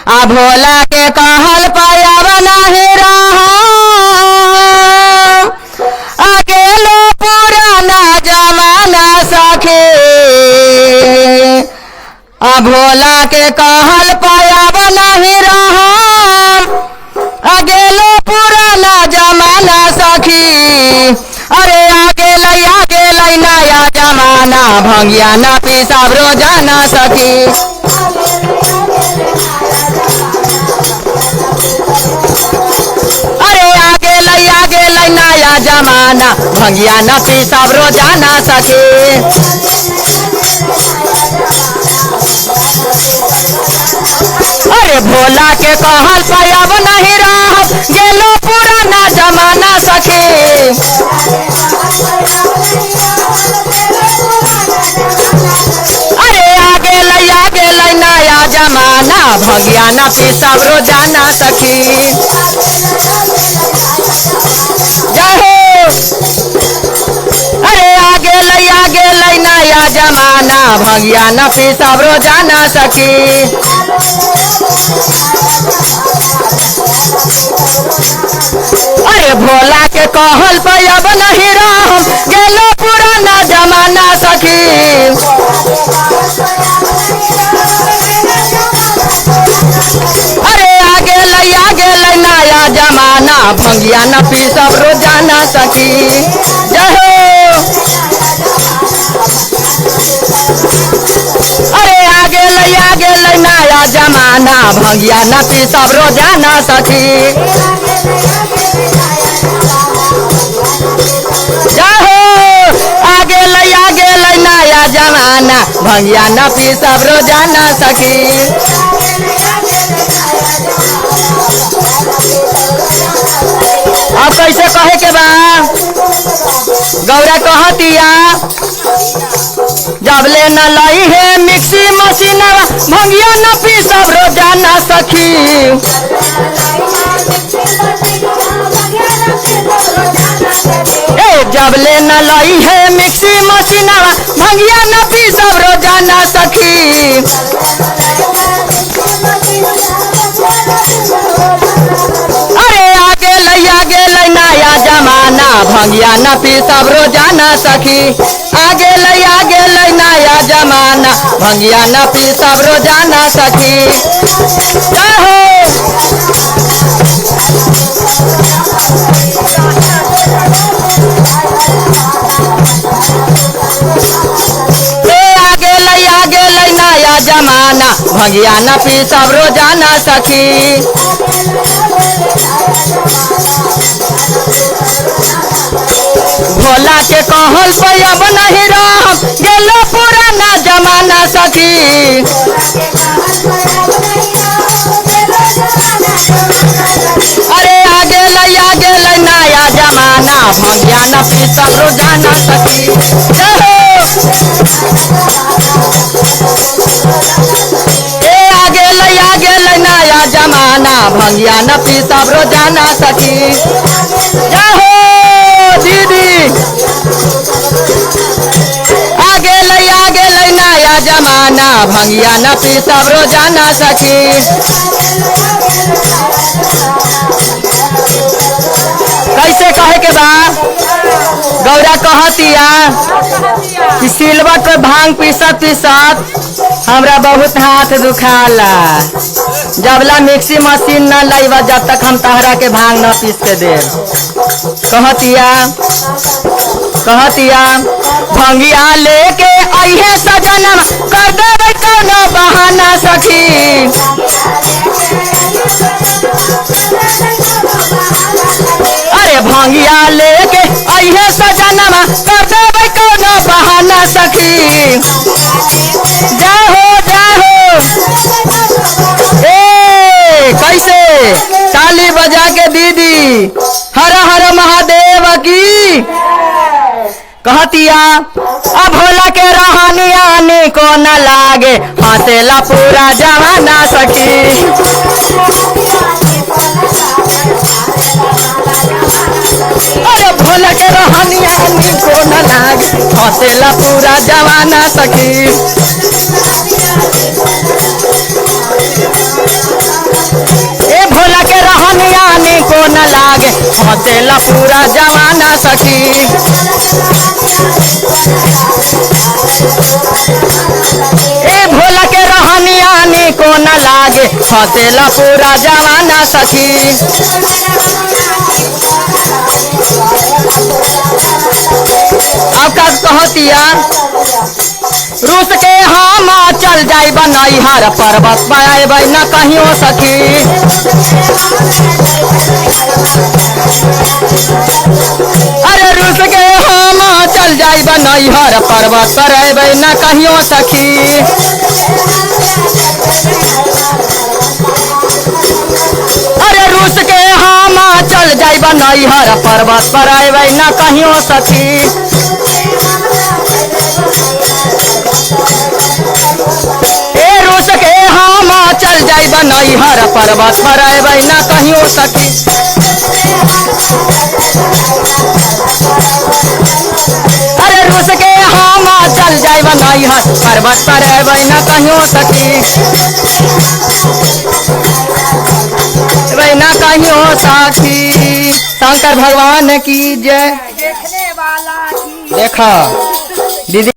आ भोला के कहल पायब नहीं रहो अकेलो पुराना जमाना सखी आ भोला के कहल पायब नहीं रहो अकेलो पुराना जमाना सखी अरे आगे लई नया जमाना भंगिया न पीसाब रोजाना सखी अरे आगे लई नया जमाना भंगिया न पीसाब रोजाना सखी अरे भोला के कहल पायब नहीं रह गेलो पुराना जमाना सखी अरे आगे लई नया जमाना भंगिया न पीसाब रोजाना सखी जय हो अरे आगे लई नया जमाना भंगिया न पीसाब रोजाना सखी अरे भोला के कहल पायब नहीं रह गेलो पुराना जमाना सखी अरे आगे लई नया जमाना भंगिया न पीसाब रोजाना सखी जय हो अरे आगे लई नया जमाना भंगिया न पीसाब रोजाना सखी जय हो आगे लई नया जमाना भंगिया न पीसाब रोजाना सखी अब कैसे कहे के बा गौरा कहतिया जबले न लई है मिक्सी मशीनवा भंगिया न पीसाब रोजाना सखी जबले न लई है मिक्सी मशीनवा भंगिया न पीसाब रोजाना सखी अरे आगे लई नया जमाना भंगिया न पीसाब रोजाना सखी आगे लई नया जमाना भंगिया न पीसाब रोजाना सखी जय हो आगे लई नया जमाना भंगिया न पीसाब रोजाना सखी भोला के कहल पायब नहीं रह गेलो पुराना जमाना सखी अरे आगे लई नया जमाना भंगिया न पीसाब रोजाना सखी आगे लई नया जमाना भंगिया न पीसाब रोजाना सखी जय हो दीदी आगे लई नया जमाना भंगिया न पीसाब रोजाना सखी कैसे कहे के बा गौरा कहतिया कि सिलवट पे भांग पीसत हमरा बहुत हाथ दुखाला जबला मिक्सी मशीन न लईबा जब तक हम तहरा के भांग न पीस के दे कहतिया भंगिया लेके अइहे सजनम कर देबै कोनो बहाना सखी अरे भंगिया लेके अइहे सजनम कर देबै कोनो बहाना सखी जय हो कैसे ताली बजा के दीदी हर हर महादेव की कहतिया अब भोला के रहनिया को न लागे हंसेला पूरा जमाना सखी अरे भोला के रहनिया को न लागे हंसेला पूरा जमाना सखी हंसेला पूरा जमाना सखी। ए भोला के रहनिया को न लागे हंसेला पूरा जमाना सखी। अब का कहतिया रूस के हम चल जाई बनई हर पर्वत पाए न कहियो सखी। अरे रूस के हम चल जाई बनई हर पर्वत पर न कहियो सखी। अरे रूस के हम चल जाई बनई हर पर्वत पर न कहियो सखी। ए रूस के हम चल जाई बनई हर पर्वत पर न कहियो सखी। अरे रूस के हम चल जाई बनई हर पर्वत पर न कहियो सखी। न कहियो सखी। शंकर भगवान की जय। देखा दीदी।